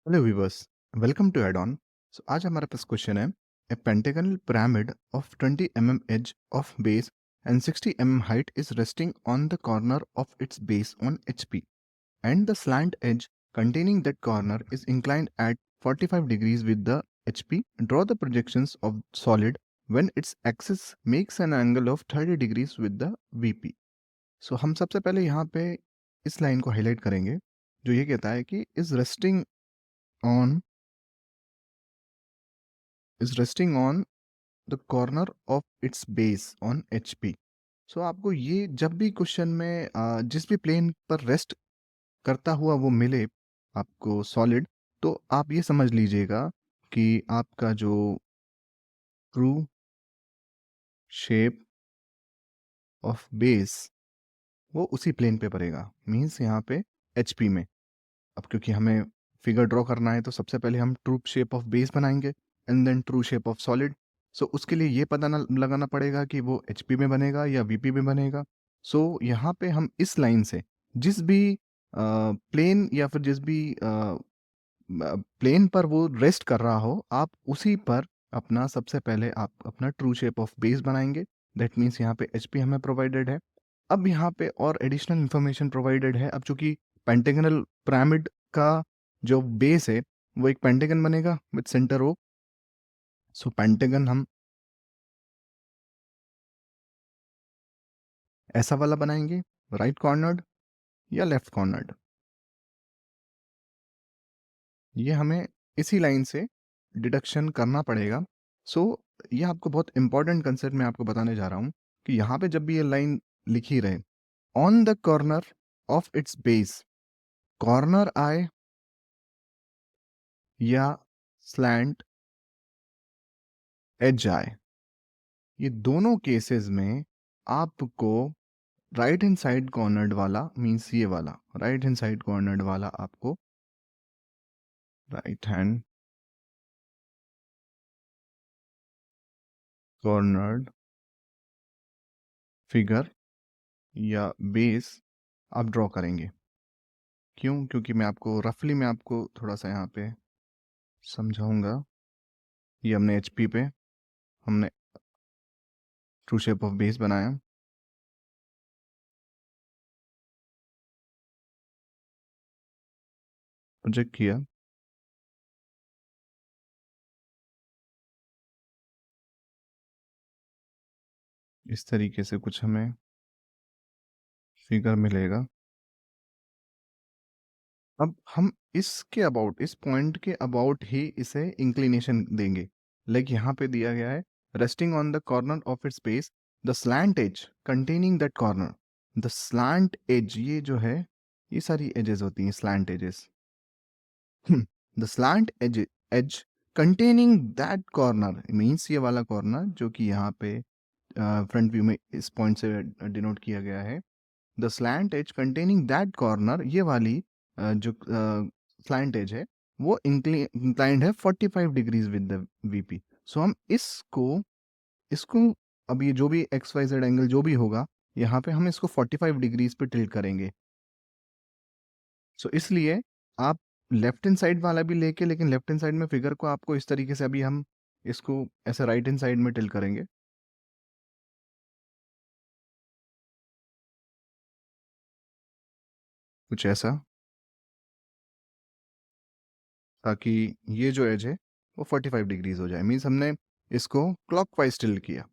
Hello viewers, welcome to Ed On. So आज हमारे पास क्वेश्चन है a pentagonal pyramid of 20 edge of base and 60 height is resting on the corner of its base on HP and the slant edge containing that corner is inclined at 45 degrees with the HP. Draw the projections of solid when its axis makes an angle of 30 degrees with the VP. So हम सबसे पहले यहाँ पे इस line को highlight करेंगे जो ये कहता है कि on is resting on the corner of its base on HP. सो आपको ये जब भी क्वेश्चन में जिस भी प्लेन पर रेस्ट करता हुआ वो मिले आपको सॉलिड, तो आप ये समझ लीजिएगा कि आपका जो ट्रू शेप ऑफ बेस वो उसी प्लेन पे पड़ेगा, मीन्स यहाँ पे एचपी में। अब क्योंकि हमें फिगर ड्रॉ करना है तो सबसे पहले हम ट्रू शेप ऑफ बेस बनाएंगे and then true shape of solid. So उसके लिए ये पता लगाना पड़ेगा कि वो एचपी में बनेगा या वीपी में बनेगा। सो यहाँ पे हम इस लाइन से जिस भी प्लेन या फिर जिस भी प्लेन पर वो रेस्ट कर रहा हो, आप उसी पर अपना सबसे पहले आप अपना ट्रू शेप ऑफ बेस बनाएंगे। दैट मीन्स यहाँ पे एचपी हमें प्रोवाइडेड है। अब यहाँ पे और एडिशनल इंफॉर्मेशन प्रोवाइडेड है। अब चूंकि पेंटागनल पिरामिड का जो बेस है वो एक पेंटागन बनेगा with centre O. So pentagon हम ऐसा वाला बनाएंगे, राइट कॉर्नर्ड या लेफ्ट कॉर्नर्ड, ये हमें इसी लाइन से डिडक्शन करना पड़ेगा। सो ये आपको बहुत इंपॉर्टेंट कंसेप्ट मैं आपको बताने जा रहा हूँ कि यहाँ पे जब भी ये लाइन लिखी रहे on the corner of its base, corner आए या स्लैंट एज आए, ये दोनों केसेस में आपको राइट हैंड साइड कॉर्नर्ड वाला, मीन्स ये वाला राइट हैंड साइड कॉर्नर्ड वाला, आपको राइट हैंड कॉर्नर्ड फिगर या बेस आप ड्रॉ करेंगे। क्यों? क्योंकि मैं आपको थोड़ा सा यहाँ पे समझाऊंगा। ये हमने एचपी पे हमने ट्रू शेप ऑफ बेस बनाया, प्रोजेक्ट किया, इस तरीके से कुछ हमें फिगर मिलेगा। अब हम इसके अबाउट, इस पॉइंट के अबाउट ही इसे इंक्लिनेशन देंगे। लाइक यहाँ पे दिया गया है resting on the corner of its base the slant edge containing that corner. The slant edge, ये जो है ये सारी एजेस होती हैं slant edges. The slant edge containing that corner means ये वाला कॉर्नर जो कि यहाँ पे फ्रंट व्यू में इस पॉइंट से डिनोट किया गया है। The slant edge containing that corner, ये वाली जो स्लैंट एज है वो इंक्लाइंड है 45 डिग्रीज विद द वीपी। सो हम इसको इसको अब ये जो भी एक्स वाई जेड एंगल जो भी होगा, यहाँ पे हम इसको 45 डिग्रीज पे टिल्ट करेंगे। सो इसलिए आप लेफ्ट हैंड साइड वाला भी लेके, लेकिन लेफ्ट हैंड साइड में फिगर को आपको इस तरीके से, अभी हम इसको ऐसे राइट हैंड साइड में टिल्ट करेंगे, कुछ ऐसा, ताकि ये जो एज है वो 45 डिग्रीज हो जाए। मीन्स हमने इसको क्लॉकवाइज टिल्ट किया।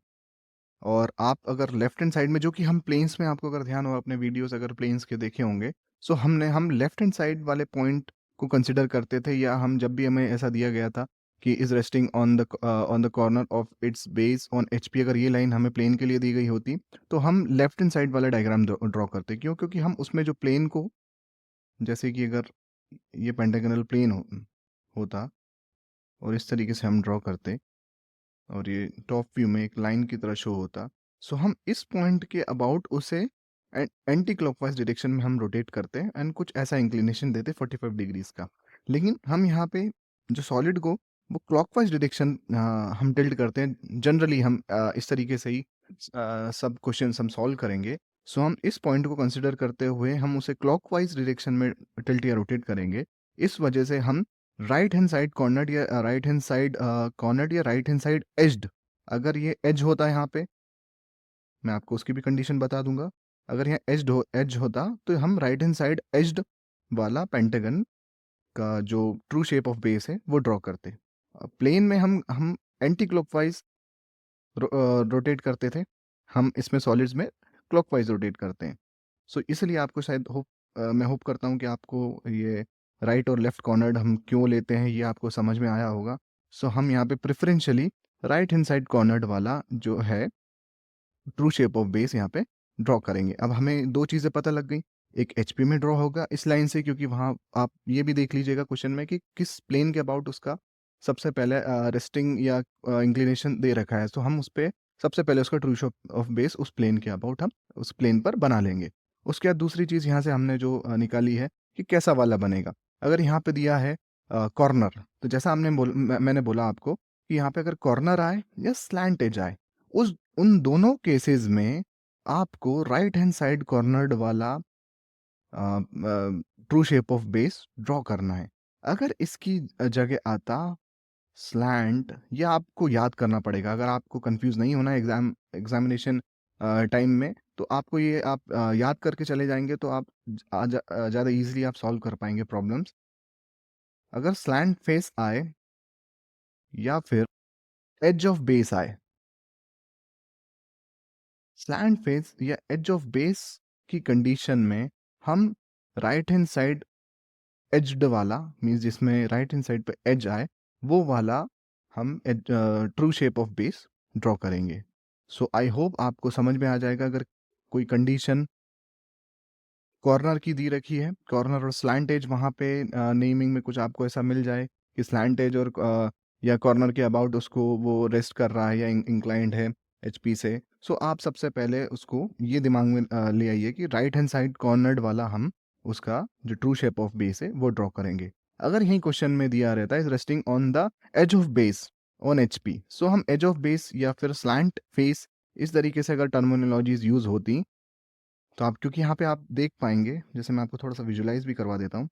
और आप अगर लेफ्ट हैंड साइड में, जो कि हम प्लेन्स में, आपको अगर ध्यान हो अपने वीडियोस अगर प्लेन्स के देखे होंगे, सो हम लेफ्ट हैंड साइड वाले पॉइंट को कंसिडर करते थे, या हम जब भी हमें ऐसा दिया गया था कि is resting on the corner of its base on HP, अगर ये लाइन हमें प्लेन के लिए दी गई होती तो हम लेफ्ट हैंड साइड वाला डायग्राम ड्रॉ करते। क्यों? क्योंकि हम उसमें जो प्लेन को, जैसे कि अगर ये पेंटागनल प्लेन होता और इस तरीके से हम ड्रॉ करते और ये टॉप व्यू में एक लाइन की तरह शो होता, सो हम इस पॉइंट के अबाउट उसे एंटी क्लॉकवाइज डायरेक्शन में हम रोटेट करते हैं एंड कुछ ऐसा इंक्लिनेशन देते 45 डिग्रीज का। लेकिन हम यहाँ पे जो सॉलिड को वो क्लॉकवाइज डायरेक्शन हम टिल्ट करते हैं। जनरली हम इस तरीके से ही सब क्वेश्चन हम सॉल्व करेंगे। सो हम इस पॉइंट को कंसिडर करते हुए हम उसे क्लॉकवाइज डायरेक्शन में टिल्ट या रोटेट करेंगे। इस वजह से हम राइट हैंड साइड कॉर्नर या राइट हैंड साइड कॉर्नर या राइट हैंड साइड एज्ड, अगर ये एज होता है यहाँ पे, मैं आपको उसकी भी कंडीशन बता दूंगा। अगर यहाँ एज होता तो हम राइट हैंड साइड एज्ड वाला पेंटागन का जो ट्रू शेप ऑफ बेस है वो ड्रॉ करते। प्लेन में हम एंटी क्लॉकवाइज रोटेट करते थे, हम इसमें सॉलिड्स में क्लॉकवाइज रोटेट करते हैं। सो इसलिए आपको शायद मैं होप करता हूँ कि आपको ये राइट और लेफ्ट कॉर्नर्ड हम क्यों लेते हैं ये आपको समझ में आया होगा। सो हम यहाँ पे preferentially right hand side cornered वाला जो है ट्रू शेप ऑफ बेस यहाँ पे ड्रॉ करेंगे। अब हमें दो चीज़ें पता लग गई, एक एचपी में ड्रॉ होगा इस लाइन से, क्योंकि वहाँ आप ये भी देख लीजिएगा क्वेश्चन में कि किस प्लेन के अबाउट उसका सबसे पहले रेस्टिंग या इंक्लिनेशन दे रखा है, तो हम उस पर सबसे पहले उसका ट्रू शेप ऑफ बेस उस प्लेन के अबाउट हम उस प्लेन पर बना लेंगे। उसके बाद दूसरी चीज़ यहाँ से हमने जो निकाली है कि कैसा वाला बनेगा। अगर यहाँ पे दिया है कॉर्नर, तो जैसा मैंने बोला आपको कि यहाँ पे अगर कॉर्नर आए या स्लैंट एज आए, उस उन दोनों केसेस में आपको राइट हैंड साइड कॉर्नर्ड वाला true shape of base draw करना है। अगर इसकी जगह आता स्लैंट, या आपको याद करना पड़ेगा, अगर आपको कंफ्यूज नहीं होना है एग्जामिनेशन टाइम में, तो आपको ये आप याद करके चले जाएंगे तो आप ज़्यादा इजीली आप सॉल्व कर पाएंगे प्रॉब्लम्स। अगर स्लैंट फेस आए या फिर एज ऑफ बेस आए, स्लैंट फेस या एज ऑफ बेस की कंडीशन में हम राइट हैंड साइड एज्ड वाला, मीन्स जिसमें राइट हैंड साइड पे एज आए, वो वाला हम true shape of base draw करेंगे। सो आई होप आपको समझ में आ जाएगा। अगर कोई कंडीशन कॉर्नर की दी रखी है, कॉर्नर और स्लैंट एज वहाँ पे नेमिंग में कुछ आपको ऐसा मिल जाए कि स्लैंट एज और या कॉर्नर के अबाउट उसको वो रेस्ट कर रहा है या इंक्लाइंड है एचपी से, सो आप सबसे पहले उसको ये दिमाग में ले आइए कि राइट हैंड साइड कॉर्नर्ड वाला हम उसका जो ट्रू शेप ऑफ बेस है वो ड्रॉ करेंगे। अगर यही क्वेश्चन में दिया रहता है resting on the edge of base on HP, so हम एज ऑफ बेस या फिर स्लैंट फेस, इस तरीके से अगर टर्मिनोलॉजीज यूज होती तो आप, क्योंकि यहाँ पे आप देख पाएंगे, जैसे मैं आपको थोड़ा सा विजुलाइज भी करवा देता हूँ,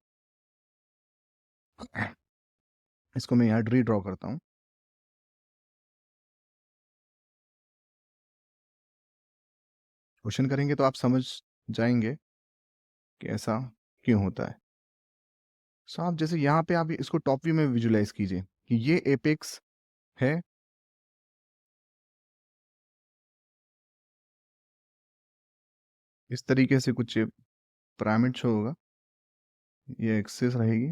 इसको मैं यहाँ रीड्रॉ करता हूँ। क्वेश्चन करेंगे तो आप समझ जाएंगे कि ऐसा क्यों होता है। सो आप जैसे यहाँ पे आप इसको टॉप व्यू में विजुलाइज कीजिए कि ये एपेक्स है, इस तरीके से कुछ पिरामिड शो होगा, ये एक्सिस रहेगी,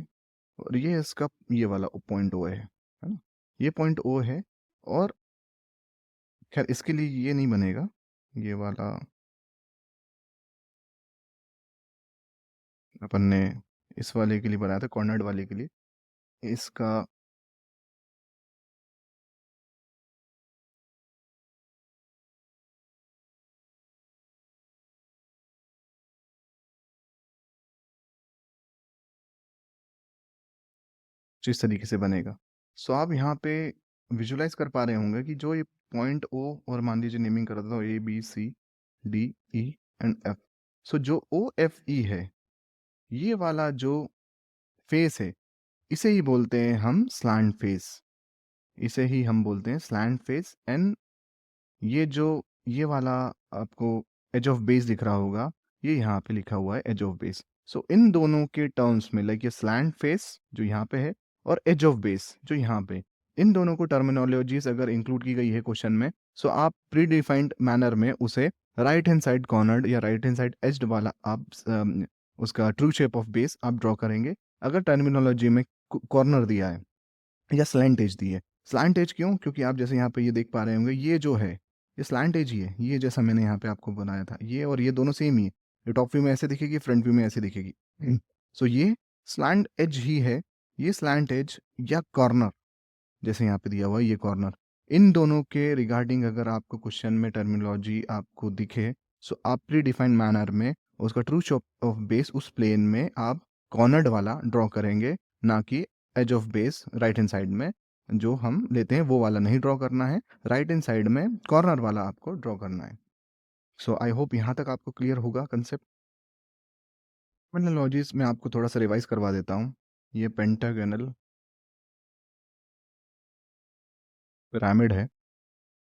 और ये इसका ये वाला पॉइंट ओ है ना, ये पॉइंट ओ है। और खैर इसके लिए ये नहीं बनेगा, ये वाला अपन ने इस वाले के लिए बनाया था, कॉर्नर्ड वाले के लिए। इसका जिस तरीके से बनेगा, सो आप यहाँ पे विजुलाइज कर पा रहे होंगे कि जो ये पॉइंट ओ, और मान लीजिए नेमिंग कर देता हूँ A B C D E and F, so जो ओ एफ ई है, ये वाला जो फेस है, इसे ही बोलते हैं हम स्लैंट फेस, इसे ही हम बोलते हैं स्लैंट फेस। एंड ये जो ये वाला आपको एज ऑफ बेस दिख रहा होगा, ये यहाँ पे लिखा हुआ है एज ऑफ बेस। सो इन दोनों के टर्म्स में, लाइक ये स्लैंट फेस जो यहाँ पे है और एज ऑफ बेस जो यहाँ पे, इन दोनों को टर्मिनोलॉजीज अगर इंक्लूड की गई है क्वेश्चन में, सो आप प्री डिफाइंड मैनर में उसे राइट हैंड साइड कॉर्नर्ड या राइट हैंड साइड एज्ड वाला आप उसका ट्रू शेप ऑफ बेस आप ड्रॉ करेंगे। अगर टर्मिनोलॉजी में कॉर्नर दिया है या स्लैंट एज दी है, स्लैंट एज क्यों, क्योंकि आप जैसे यहाँ पे ये देख पा रहे होंगे, ये जो है ये स्लैंट एज ही है, ये जैसा मैंने यहाँ पे आपको बनाया था, ये और ये दोनों सेम ही है, ये टॉप व्यू में ऐसे दिखेगी, फ्रंट व्यू में ऐसे दिखेगी। सो ये स्लैंट एज ही है, ये स्लैंट एज या कॉर्नर जैसे यहाँ पे दिया हुआ है ये कॉर्नर, इन दोनों के रिगार्डिंग अगर आपको क्वेश्चन में टर्मिनोलॉजी आपको दिखे, सो आप प्री डिफाइंड मैनर में उसका ट्रू शेप ऑफ बेस उस प्लेन में आप कॉर्नर्ड वाला ड्रॉ करेंगे, ना कि edge of base right hand side में जो हम लेते हैं वो वाला नहीं ड्रॉ करना है, राइट हैंड साइड में कॉर्नर वाला आपको ड्रॉ करना है। सो आई होप यहाँ तक आपको क्लियर होगा कंसेप्ट। टर्मिनोलॉजीज में आपको थोड़ा सा रिवाइज करवा देता हूँ। ये पेंटागनल पिरामिड है।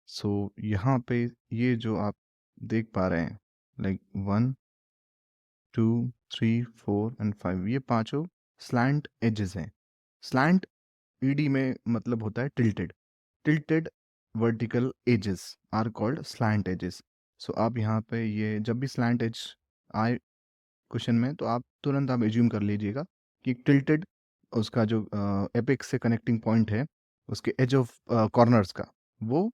सो यहाँ पे ये जो आप देख पा रहे हैं, लाइक 1 2 3 4 एंड 5, ये पांचों स्लैंट एजेस हैं। स्लैंट ईडी में मतलब होता है tilted. Tilted vertical edges are called slant edges. So आप यहाँ पे ये जब भी स्लैंट एज आए क्वेश्चन में, तो आप तुरंत आप एज्यूम कर लीजिएगा कि टिल्टेड, उसका जो एपेक्स से कनेक्टिंग पॉइंट है, उसके एज ऑफ कॉर्नर्स का, वो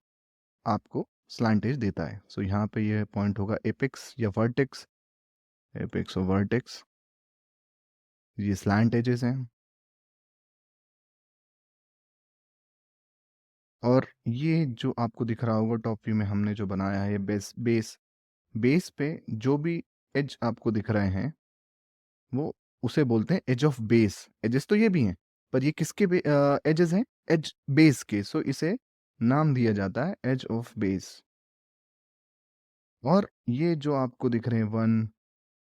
आपको स्लैंट एज देता है। सो यहाँ पे ये पॉइंट होगा एपेक्स या वर्टेक्स। एपेक्स और वर्टेक्स, ये स्लैंट एजेस हैं। और ये जो आपको दिख रहा होगा टॉप व्यू में हमने जो बनाया है, बेस बेस बेस पे जो भी एज आपको दिख रहे हैं, वो उसे बोलते हैं एज ऑफ बेस। एजेस तो ये भी हैं, पर ये किसके एजेस हैं? एज बेस के। सो इसे नाम दिया जाता है एज ऑफ बेस। और ये जो आपको दिख रहे हैं 1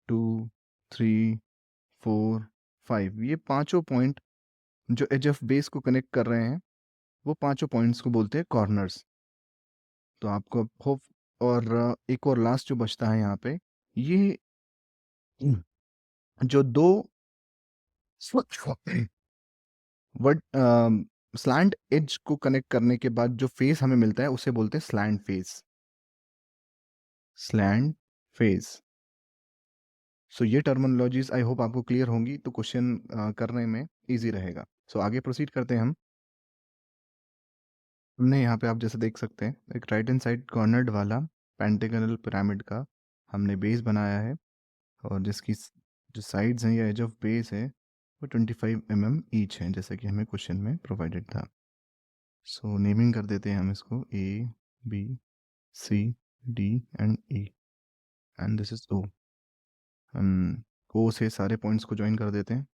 2 3 4 5, ये पांचों पॉइंट जो एज ऑफ बेस को कनेक्ट कर रहे हैं, वो पांचों पॉइंट्स को बोलते हैं कॉर्नर्स। तो आपको होप, और एक और लास्ट जो बचता है यहाँ पे, ये जो दो वर्ड स्लैंट एज को कनेक्ट करने के बाद जो फेस हमें मिलता है, उसे बोलते हैं slant face. Slant face. So ये टर्मिनोलॉजीज आई होप आपको क्लियर होंगी, तो क्वेश्चन करने में इजी रहेगा। सो आगे प्रोसीड करते हैं हम। हमने यहाँ पे आप जैसे देख सकते हैं, एक राइट हैंड साइड कॉर्नर्ड वाला पेंटागनल पिरामिड का हमने बेस बनाया है, और जिसकी जो साइड्स हैं या एज ऑफ बेस है, वो 25 mm ईच हैं, जैसा कि हमें क्वेश्चन में प्रोवाइडेड था। सो नेमिंग कर देते हैं हम इसको A B C D and E, and this is O. हम ओ से सारे पॉइंट्स को ज्वाइन कर देते हैं।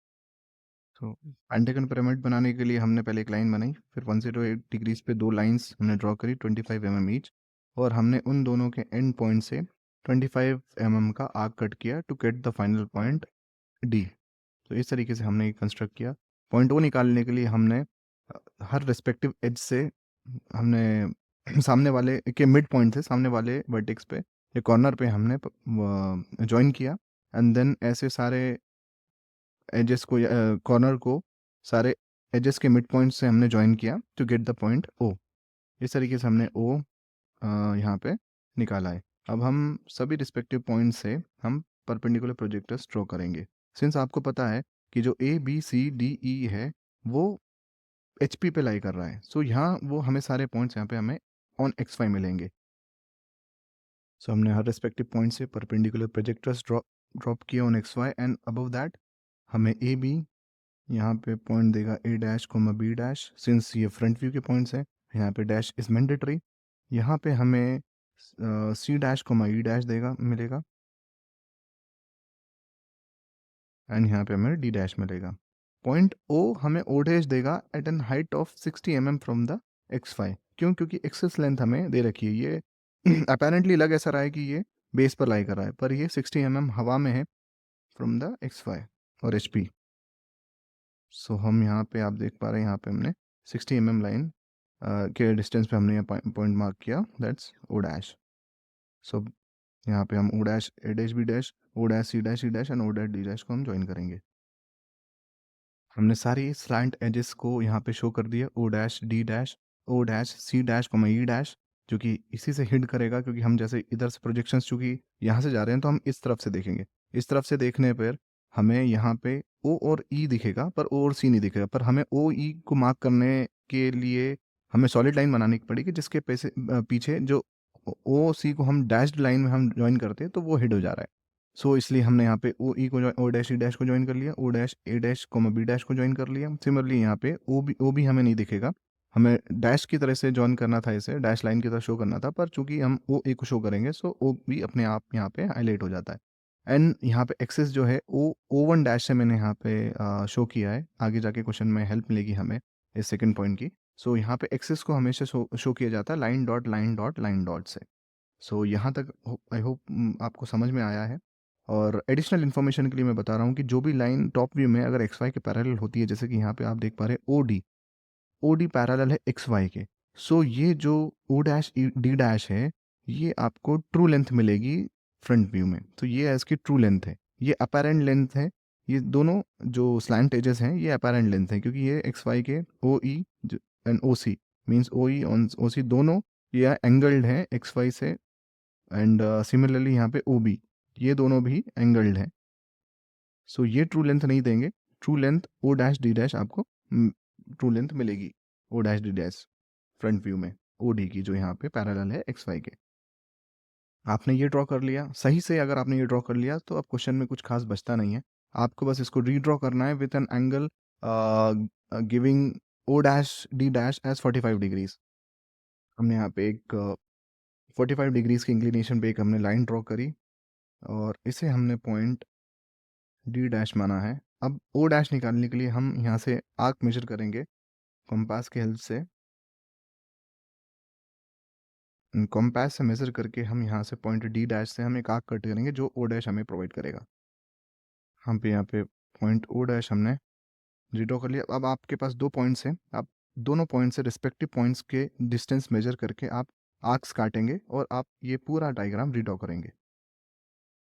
तो पेंटागन पिरामिड बनाने के लिए हमने पहले एक लाइन बनाई, फिर 108 डिग्रीज पे दो लाइंस हमने ड्रॉ करी 25 mm ईच, और हमने उन दोनों के एंड पॉइंट से 25 mm का आर्क कट किया to get the final point D. तो इस तरीके से हमने कंस्ट्रक्ट किया। पॉइंट ओ निकालने के लिए हमने हर रेस्पेक्टिव एज से हमने सामने वाले के मिड पॉइंट से सामने वाले वर्टेक्स पे या कॉर्नर पे हमने ज्वाइन किया, एंड देन ऐसे सारे एजेस को, कॉर्नर को सारे एजेस के मिड पॉइंट से हमने ज्वाइन किया to get the point O. इस तरीके से हमने ओ यहाँ पे निकाला है। अब हम सभी रिस्पेक्टिव पॉइंट से हम परपेंडिकुलर प्रोजेक्टर्स ड्रॉ करेंगे। सिंस आपको पता है कि जो ए बी सी डी ई है, वो एच पी पे लाई कर रहा है, सो यहाँ वो हमें सारे पॉइंट्स यहाँ पे हमें ऑन एक्स वाई मिलेंगे। सो हमने हर रिस्पेक्टिव पॉइंट से परपेंडिकुलर प्रोजेक्टर्स ड्रॉप किया on X Y, and above that हमें ए बी यहाँ पे पॉइंट देगा A dash comma B dash. Since ये फ्रंट व्यू के पॉइंट्स हैं, यहाँ पे डैश इज मैंडेटरी। यहाँ पे हमें C dash comma E dash देगा मिलेगा, एंड यहाँ पे हमें डी डैश मिलेगा। पॉइंट ओ हमें ओ डैश देगा at a height of 60 mm from the X phi. क्यों? क्योंकि एक्सेस लेंथ हमें दे रखी है। ये अपेरेंटली लग ऐसा रहा है कि ये बेस पर लाई कर रहा है, पर ये 60 mm हवा में है फ्रॉम द एक्स फाई और एच पी। सो हम यहाँ पे आप देख पा रहे हैं, यहाँ पे हमने 60 mm लाइन के डिस्टेंस पे हमने पॉइंट मार्क किया, दैट्स ओ डैश। सो यहाँ पे हम O dash A dash B dash O dash C dash E dash and O dash D dash को हम ज्वाइन करेंगे। हमने सारी स्लैंट एजेस को यहाँ पे शो कर दिया, O dash D dash O dash C dash comma E dash, जो कि इसी से हिट करेगा, क्योंकि हम जैसे इधर से प्रोजेक्शंस चूंकि यहाँ से जा रहे हैं, तो हम इस तरफ से देखेंगे। इस तरफ से देखने पर हमें यहाँ पे ओ और ई दिखेगा, पर ओ और सी नहीं दिखेगा। पर हमें ओ ई को मार्क करने के लिए हमें सॉलिड लाइन बनानी पड़ेगी, जिसके पीछे जो ओ सी को हम डैश्ड लाइन में हम ज्वाइन करते हैं, तो वो हिट हो जा रहा है। सो इसलिए हमने यहाँ पे ओ ई को ओ डैश ई डैश को ज्वाइन कर लिया, ओ dash A dash comma B dash को ज्वाइन कर लिया। सिमिलरली यहाँ पे ओ भी हमें नहीं दिखेगा, हमें डैश की तरह से ज्वाइन करना था, इसे डैश लाइन की तरह शो करना था, पर चूंकि हम ओ ए को शो करेंगे, सो ओ भी अपने आप यहाँ पे हाईलाइट हो जाता है। एंड यहाँ पे एक्सेस जो है ओ वन डैश से मैंने यहाँ पे शो किया है। आगे जाके क्वेश्चन में हेल्प मिलेगी हमें इस सेकेंड पॉइंट की। सो यहाँ पे एक्सेस को हमेशा शो किया जाता है line dot line dot line dot से। सो यहाँ तक आई होप आपको समझ में आया है। और एडिशनल इन्फॉर्मेशन के लिए मैं बता रहा हूँ कि जो भी लाइन टॉप व्यू में अगर एक्स वाई के पैरेलल होती है, जैसे कि यहाँ पे आप देख पा रहे हैं ओ डी पैरेलल है एक्स वाई के, सो ये जो ओ डैश डी डैश है, ये आपको ट्रू लेंथ मिलेगी फ्रंट व्यू में। तो ये इसकी ट्रू लेंथ है, ये अपेरेंट लेंथ है। ये दोनों जो स्लैंट एजेस हैं ये अपेरेंट लेंथ है, क्योंकि ये एक्स वाई के O E and O C means O E on O C दोनों ये एंगल्ड हैं एक्स वाई से। एंड सिमिलरली यहाँ पे ओ बी, ये दोनों भी एंगल्ड हैं। सो ये ट्रू लेंथ नहीं देंगे। True length O dash D dash आपको ट्रू लेंथ मिलेगी, O dash D dash front view में ओ डी की, जो यहाँ पे पैरेलल है एक्स वाई के। आपने ये ड्रॉ कर लिया सही से। अगर आपने ये ड्रॉ कर लिया तो अब क्वेश्चन में कुछ खास बचता नहीं है। आपको बस इसको रीड्रॉ करना है with an angle giving O dash D dash as 45 degrees. हमने यहाँ पे एक 45 डिग्रीज की इंक्लिनेशन पे एक हमने लाइन ड्रॉ करी, और इसे हमने पॉइंट डी डैश माना है। अब ओ डैश निकालने के लिए हम यहाँ से आर्क मेजर करेंगे कंपास के हेल्प से। कंपास से मेजर करके हम यहाँ से पॉइंट डी डैश से हम एक आर्क कट करेंगे जो ओ डैश हमें प्रोवाइड करेगा। हम पे यहाँ पे पॉइंट ओ डैश हमने रीड्रॉ कर लिया। अब आपके पास दो पॉइंट्स हैं, आप दोनों पॉइंट से रिस्पेक्टिव पॉइंट्स के डिस्टेंस मेजर करके आप आर्क्स काटेंगे और आप ये पूरा डायग्राम रीड्रॉ करेंगे।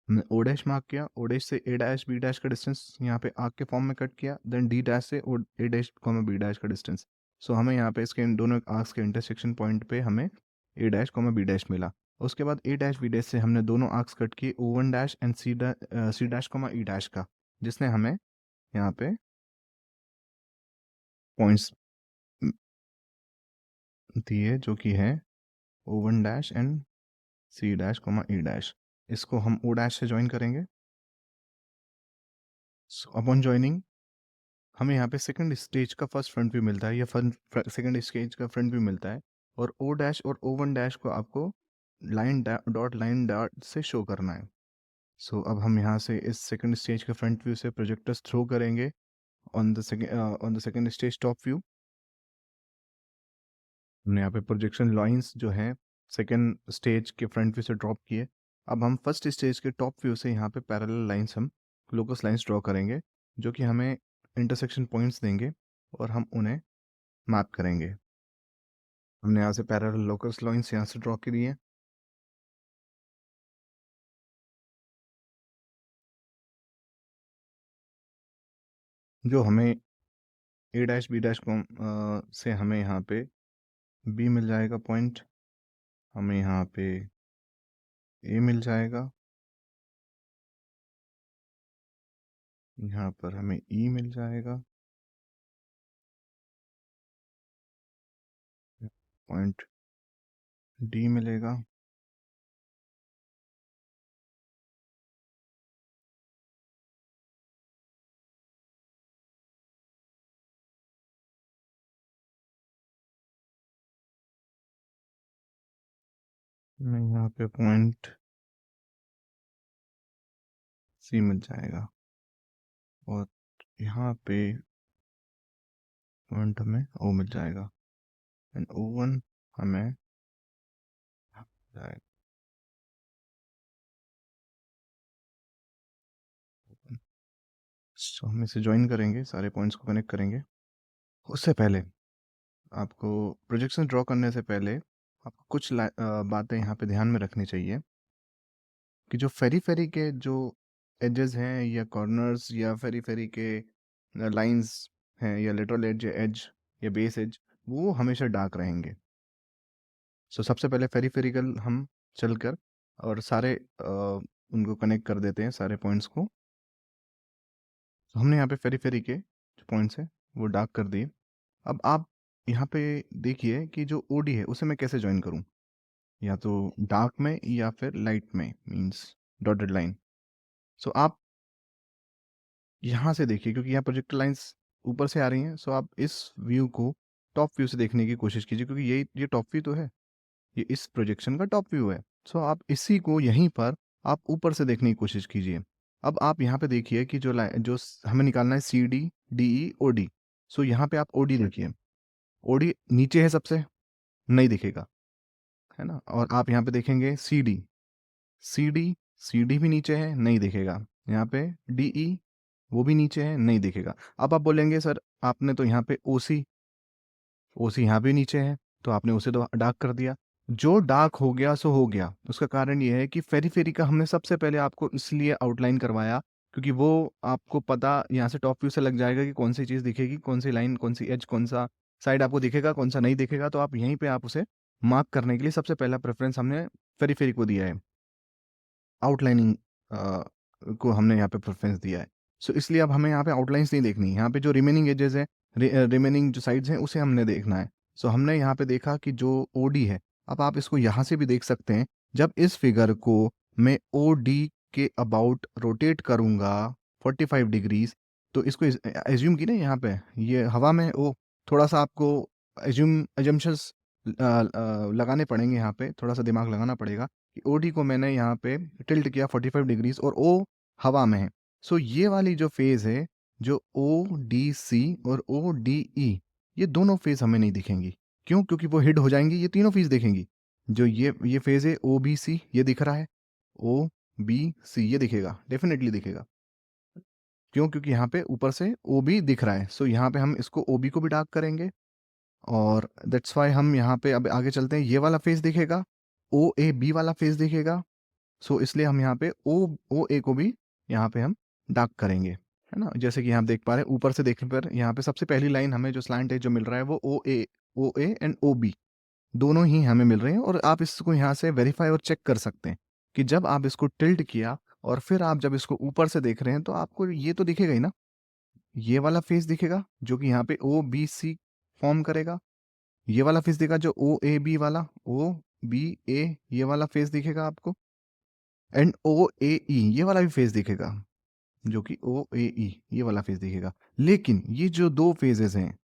हमने ओ डैश मार्क किया, ओ डैश से ए डैश बी डैश का डिस्टेंस यहाँ पे आर्क के फॉर्म में कट किया, देन डी डैश से ए डैश कॉमा बी डैश का डिस्टेंस। सो हमें यहाँ पे इसके इन दोनों आर्क्स के इंटरसेक्शन पॉइंट पे हमें ए डैश कॉमा बी डैश मिला। उसके बाद ए डैश बी डैश से हमने दोनों आर्क्स कट किए O one dash and C dash comma E dash का, जिसने हमें यहाँ पे पॉइंट्स दिए, जो कि है O one dash and C dash comma E dash. इसको हम ओ डैश से ज्वाइन करेंगे। सो अपॉन ज्वाइनिंग हमें यहाँ पे सेकंड स्टेज का फर्स्ट फ्रंट व्यू मिलता है, या सेकंड स्टेज का फ्रंट व्यू मिलता है। और ओ डैश और ओ वन डैश को आपको लाइन डॉट से शो करना है। सो अब हम यहाँ से इस सेकंड स्टेज के फ्रंट व्यू से प्रोजेक्टर्स थ्रो करेंगे on the second stage top view. हमने यहाँ पे प्रोजेक्शन लाइंस जो हैं सेकंड स्टेज के फ्रंट व्यू से ड्रॉप किए। अब हम फर्स्ट स्टेज के टॉप व्यू से यहाँ पे पैरेलल लाइंस, हम लोकस लाइंस ड्रॉ करेंगे, जो कि हमें इंटरसेक्शन पॉइंट्स देंगे और हम उन्हें मैप करेंगे। हमने यहाँ से पैरेलल लोकस लाइंस यहाँ से ड्रॉ करी है। जो हमें ए डैश बी डैश को से हमें यहाँ पे बी मिल जाएगा पॉइंट, हमें यहाँ पे ए मिल जाएगा, यहाँ पर हमें ई मिल जाएगा, पॉइंट डी मिलेगा, हमें यहाँ पे पॉइंट सी मिल जाएगा, और यहाँ पे पॉइंट हमें ओ मिल जाएगा, एंड ओ वन हमें जाएगा। तो हम इसे ज्वाइन करेंगे, सारे पॉइंट्स को कनेक्ट करेंगे। उससे पहले आपको प्रोजेक्शन ड्रॉ करने से पहले आपको कुछ बातें यहाँ पे ध्यान में रखनी चाहिए, कि जो फेरी फेरी के जो एजेस हैं या कॉर्नर्स या फेरी फेरी के लाइंस हैं या लेटरल एज या एज या बेस एज, वो हमेशा डार्क रहेंगे। सो सबसे पहले फेरी फेरिकल हम चलकर और सारे उनको कनेक्ट कर देते हैं, सारे पॉइंट्स को। तो हमने यहाँ पे फेरी फेरी के जो पॉइंट्स हैं वो डार्क कर दिए। अब आप यहाँ पे देखिए कि जो ओडी है उसे मैं कैसे ज्वाइन करूँ, या तो डार्क में या फिर लाइट में, मींस डॉटेड लाइन। सो आप यहाँ से देखिए, क्योंकि यहाँ प्रोजेक्टर लाइंस ऊपर से आ रही हैं, सो आप इस व्यू को टॉप व्यू से देखने की कोशिश कीजिए, क्योंकि ये टॉप व्यू तो है, ये इस प्रोजेक्शन का टॉप व्यू है। सो आप इसी को यहीं पर आप ऊपर से देखने की कोशिश कीजिए। अब आप यहाँ पे देखिए कि हमें निकालना है C D D E O D. So यहाँ पे आप ओ डी देखिए, ओ डी नीचे है सबसे, नहीं दिखेगा, है ना। और आप यहाँ पे देखेंगे C D, C D C D भी नीचे है, नहीं दिखेगा। यहाँ पे डी ई, वो भी नीचे है, नहीं दिखेगा। अब आप बोलेंगे सर आपने तो यहाँ पे ओ सी यहाँ भी नीचे है, तो आपने उसे तो डार्क कर दिया। जो डार्क हो गया सो हो गया। उसका कारण ये है कि फेरी-फेरी का हमने सबसे पहले आपको इसलिए आउटलाइन करवाया क्योंकि वो आपको पता यहाँ से टॉप व्यू से लग जाएगा कि कौन-सी चीज़ दिखेगी, कौन-सी लाइन, कौन-सी एज, कौन-सा साइड आपको दिखेगा, कौन-सा नहीं दिखेगा। तो आप यहीं पे आप उसे मार्क करने के लिए सबसे पहला प्रेफ़रेंस हमने फेरी-फेरी को दिया है। आउटलाइनिंग को हमने यहाँ पे प्रेफ़रेंस दिया है। सो इसलिए अब हमें यहाँ पे आउटलाइन्स नहीं देखनी। यहाँ पे जो रिमेनिंग एजेज़ हैं, रिमेनिंग जो साइड्स हैं, उसे हमने देखना है। सो हमने यहाँ पे देखा कि जो ओडी है, अब आप इसको यहाँ से भी देख सकते हैं। जब इस फिगर को मैं ओडी के अबाउट रोटेट करूँगा 45 डिग्रीज़, तो इसको एज़्यूम की ना यहाँ पे, ये हवा में थोड़ा-सा आपको असम्पशन्स लगाने पड़ेंगे यहाँ पे, थोड़ा-सा दिमाग लगाना पड़ेगा। कि ओडी को मैंने यहाँ पे टिल्ट किया 45 डिग्रीज और ओ हवा में है। सो ये वाली जो फेज़ है, जो ओ डी सी और ओ डी ई, ये दोनों फेज़ हमें नहीं दिखेंगी। क्यों? क्योंकि वो हिड हो जाएंगी, ये तीनों फेज़ दिखेंगी। जो ये फेज़ है ओ बी सी, ये दिख रहा है। ओ बी सी ये दिखेगा, डेफिनेटली दिखेगा। क्यों? क्योंकि यहाँ पे ऊपर से ओ बी दिख रहा है। सो यहाँ पे हम इसको ओ बी को भी डार्क करेंगे और दैट्स वाई हम यहाँ पे अब आगे चलते हैं। ये वाला फेज़ दिखेगा, ओ ए बी वाला फेज़ दिखेगा। सो इसलिए हम यहाँ पे ओ ए को भी यहाँ पे हम डार्क करेंगे, है ना? जैसे कि यहाँ आप देख पा रहे हैं, ऊपर से देखने पर यहाँ पे सबसे पहली लाइन हमें जो स्लैंट एज जो मिल रहा है वो ओ ए एंड ओ बी दोनों ही हमें मिल रहे हैं। और आप इसको यहाँ से वेरीफाई और चेक कर सकते हैं कि जब आप इसको टिल्ट किया और फिर आप जब इसको ऊपर से देख रहे हैं तो आपको ये तो दिखेगा ही ना, ये वाला फेस दिखेगा जो कि यहाँ पे ओ बी सी फॉर्म करेगा। ये वाला फेस दिखेगा जो ओ ए बी वाला, ओ बी ए ये वाला फेस दिखेगा आपको। एंड ओ ए ई ये वाला भी फेज दिखेगा, जो कि ओ ए ई ये वाला फेज दिखेगा। लेकिन ये जो दो फेजेस हैं,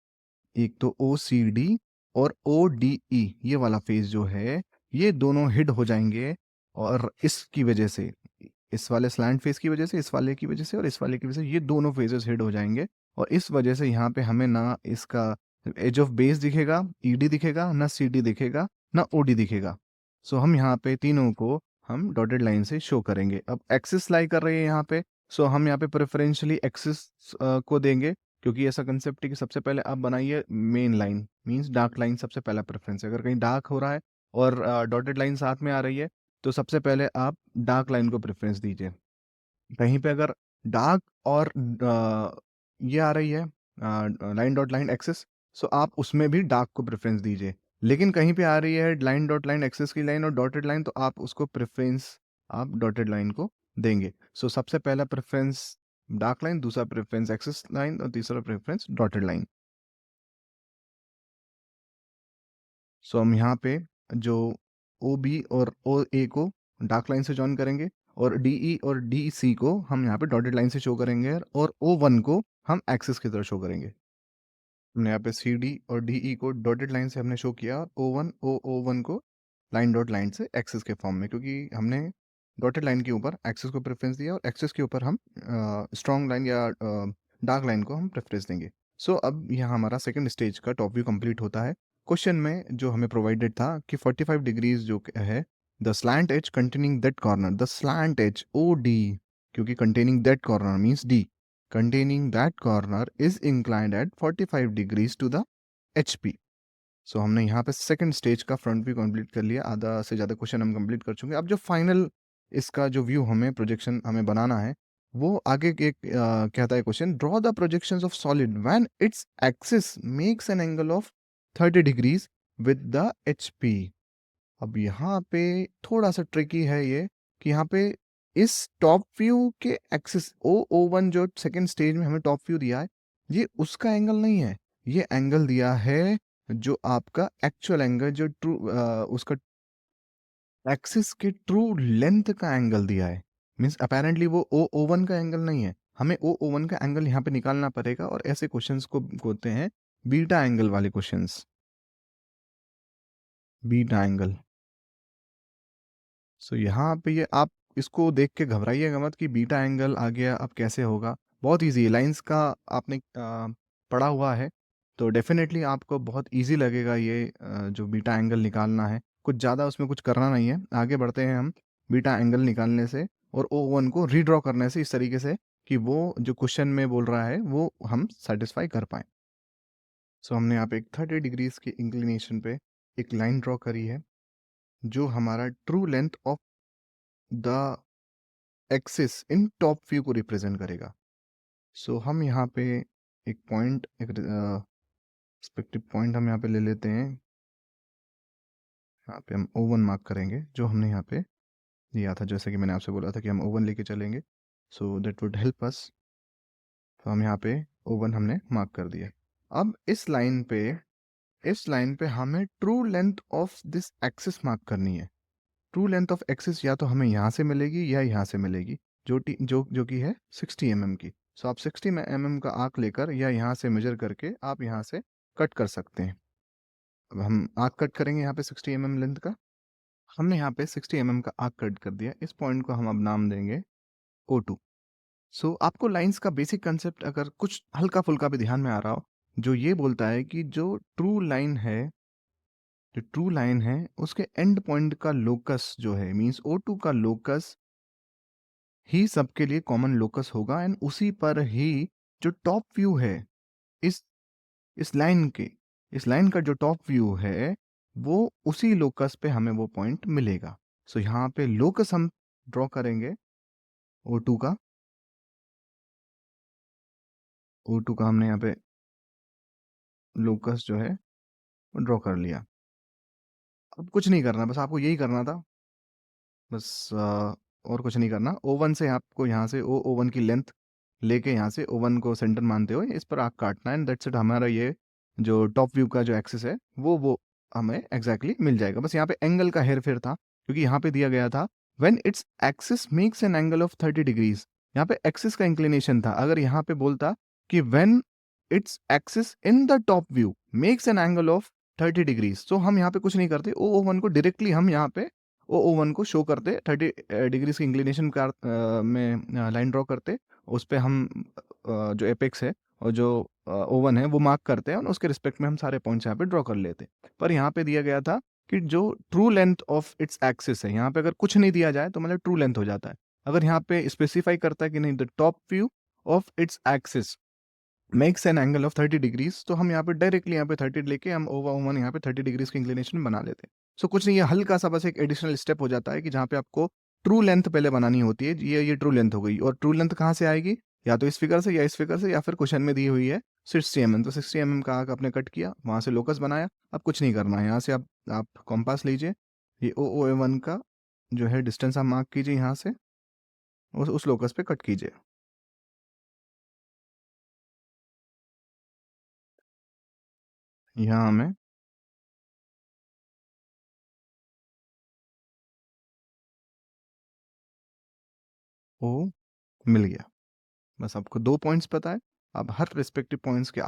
एक तो ओ सी डी और ओ डी ई ये वाला फेज जो है, ये दोनों हिट हो जाएंगे। और इसकी वजह से, इस वाले स्लैंट फेज की वजह से, इस वाले की वजह से और इस वाले की वजह से ये दोनों फेजेस हिट हो जाएंगे। और इस वजह से यहाँ पे हमें ना इसका एज ऑफ बेस दिखेगा, ईडी दिखेगा, ना सी डी दिखेगा, ना ओ डी दिखेगा। सो हम यहाँ पे तीनों को हम डॉटेड लाइन से शो करेंगे। अब एक्सिस लाई कर रही है यहाँ पे, सो हम यहाँ पे प्रेफरेंशियली एक्सिस को देंगे क्योंकि ऐसा कंसेप्ट है कि सबसे पहले आप बनाइए main line, means dark line सबसे पहला प्रेफरेंस है। अगर कहीं डार्क हो रहा है और डॉटेड लाइन साथ में आ रही है तो सबसे पहले आप डार्क लाइन को प्रेफरेंस दीजिए। कहीं पे अगर डार्क और ये आ रही है लाइन डॉट लाइन एक्सिस, सो आप उसमें भी डार्क को प्रेफरेंस दीजिए। लेकिन कहीं पे आ रही है लाइन डॉट लाइन एक्सिस की लाइन और डॉटेड लाइन, तो आप उसको प्रेफरेंस आप डॉटेड लाइन को देंगे। सो सबसे पहला प्रेफरेंस डार्क लाइन, दूसरा प्रेफरेंस एक्सिस लाइन और तीसरा प्रेफरेंस डॉटेड लाइन। सो हम यहाँ पे जो ओ बी और ओ ए को डार्क लाइन से जॉइन करेंगे और डी ई और डी सी को हम यहाँ पे डॉटेड लाइन से शो करेंगे और ओ वन को हम एक्सिस की तरह शो करेंगे। हमने यहाँ पे सी डी और डी ई को डॉटेड लाइन से हमने शो किया और ओ वन को लाइन डॉट लाइन से एक्सिस के फॉर्म में, क्योंकि हमने डॉटेड लाइन के ऊपर एक्सिस को प्रेफरेंस दिया और एक्सिस के ऊपर हम स्ट्रॉन्ग लाइन या डार्क लाइन को हम प्रेफरेंस देंगे। सो अब यहाँ हमारा सेकंड स्टेज का टॉप व्यू कंप्लीट होता है। क्वेश्चन में जो हमें प्रोवाइडेड था कि 45 डिग्रीज जो है, the slant edge containing that corner, the slant edge O D, क्योंकि containing that corner means D, containing that corner is inclined at 45 degrees to the HP। सो हमने यहाँ पे सेकंड स्टेज का फ्रंट व्यू कंप्लीट कर लिया, आधा से ज़्यादा क्वेश्चन हम कंप्लीट कर चुके हैं। अब जो फाइनल इसका जो व्यू हमें प्रोजेक्शन हमें बनाना है, वो आगे के कहता है question, draw the projections of solid when its axis makes an angle of 30 degrees with the HP। अब यहाँ पे थोड़ा सा ट्रिकी है ये कि यहाँ पे इस टॉप व्यू के एक्सिस ओ वन जो सेकंड स्टेज में हमें टॉप व्यू दिया है, ये उसका एंगल नहीं है। ये एंगल दिया है जो आपका एक्चुअल एंगल, जो ट्रू उसका एक्सिस के ट्रू लेंथ का एंगल दिया है। मीन्स अपेरेंटली वो ओ वन का एंगल नहीं है। हमें ओ वन का एंगल यहाँ पे निकालना पड़ेगा और ऐसे क्वेश्चंस को होते हैं बीटा एंगल वाले क्वेश्चंस, बीटा एंगल। सो यहाँ पे ये आप इसको देख के घबराइएगा मत कि बीटा एंगल आ गया, अब कैसे होगा। बहुत इजी है, लाइंस का आपने पढ़ा हुआ है तो डेफिनेटली आपको बहुत इजी लगेगा ये जो बीटा एंगल निकालना है। कुछ ज़्यादा उसमें कुछ करना नहीं है। आगे बढ़ते हैं हम बीटा एंगल निकालने से और ओ वन को रीड्रॉ करने से, इस तरीके से कि वो जो क्वेश्चन में बोल रहा है वो हम सेटिस्फाई कर पाएँ। सो हमने यहाँ पे एक 30 डिग्रीज की इंक्लिनेशन पे एक लाइन ड्रॉ करी है जो हमारा true length of the axis in top view को रिप्रेजेंट करेगा। सो हम यहाँ पे एक पॉइंट, एक रिस्पेक्टिव पॉइंट हम यहाँ पे ले लेते हैं। यहाँ पे हम O1 मार्क करेंगे जो हमने यहाँ पे दिया था, जैसे कि मैंने आपसे बोला था कि हम O1 लेके चलेंगे, so that would help us. तो हम यहाँ पे O1 हमने मार्क कर दिया। अब इस लाइन पे हमें true length of this axis mark करनी है। ट्रू लेंथ ऑफ एक्सिस या तो हमें यहाँ से मिलेगी या यहाँ से मिलेगी, जो कि है 60 mm की। सो आप 60 mm का आर्क लेकर या यहाँ से मेजर करके आप यहाँ से कट कर सकते हैं। अब हम आर्क कट करेंगे यहाँ पे 60 mm लेंथ का। हमने यहाँ पे 60 mm का आर्क कट कर दिया। इस पॉइंट को हम अब नाम देंगे O2। सो आपको लाइंस का बेसिक कंसेप्ट अगर कुछ हल्का फुल्का भी ध्यान में आ रहा हो, जो ये बोलता है कि जो ट्रू लाइन है उसके एंड पॉइंट का लोकस जो है, मींस O2 का लोकस ही सबके लिए कॉमन लोकस होगा, एंड उसी पर ही जो टॉप व्यू है इस इस लाइन के इस लाइन का जो टॉप व्यू है वो उसी लोकस पे हमें वो पॉइंट मिलेगा। सो यहाँ पे लोकस हम ड्रॉ करेंगे O2 का। O2 का हमने यहाँ पे लोकस जो है वो ड्रॉ कर लिया। अब कुछ नहीं करना, बस आपको यही करना था, बस और कुछ नहीं करना। O1 से आपको यहाँ से O1 की लेंथ लेके यहाँ से O1 को सेंटर मानते हुए इस पर आर्क काटना है, एंड दैट्स इट। हमारा ये जो टॉप व्यू का जो एक्सिस है वो हमें एग्जैक्टली मिल जाएगा। बस यहाँ पे एंगल का हेर फेर था, क्योंकि यहाँ पे दिया गया था when its axis makes an angle of 30 degrees. यहाँ पे एक्सिस का इंक्लिनेशन था। अगर यहाँ पे बोलता कि when its axis in the top view makes an angle of 30 degrees, तो हम यहाँ पे कुछ नहीं करते, O1 को डायरेक्टली हम यहाँ पे O1 को शो करते, 30 डिग्रीज की इंक्लिनेशन में लाइन ड्रॉ करते, उस पर हम जो एपेक्स है और जो O1 है वो मार्क करते हैं, और उसके रिस्पेक्ट में हम सारे पॉइंट्स यहाँ पे ड्रॉ कर लेते। पर यहाँ पे दिया गया था कि जो true length of its axis है, यहाँ पे अगर कुछ नहीं दिया जाए तो मतलब ट्रू लेंथ हो जाता है। अगर यहाँ पे स्पेसिफाई करता है कि नहीं, the top view of its axis makes an angle of 30 degrees, तो हम यहाँ पे डायरेक्टली यहाँ पे 30 लेके हम O1 यहाँ पे 30 डिग्रीज की इंक्लिनेशन बना लेते हैं। सो कुछ नहीं, ये हल्का सा बस एक एडिशनल स्टेप हो जाता है कि जहाँ पे आपको ट्रू लेंथ पहले बनानी होती है। ये ट्रू लेंथ हो गई, और ट्रू लेंथ कहाँ से आएगी, या तो इस फिगर से या इस फिगर से, या फिर क्वेश्चन में दी हुई है 60 mm, तो 60 mm का आर्क आपने कट किया, वहाँ से लोकस बनाया। अब कुछ नहीं करना है, यहाँ से आप कॉम्पास लीजिए, ये OA1 का जो है डिस्टेंस आप मार्क कीजिए, यहाँ से उस लोकस पे कट कीजिए। यहाँ हमें O मिल गया। बस आपको 2 पॉइंट्स पता है, आप हर रिस्पेक्टिव पॉइंट्स के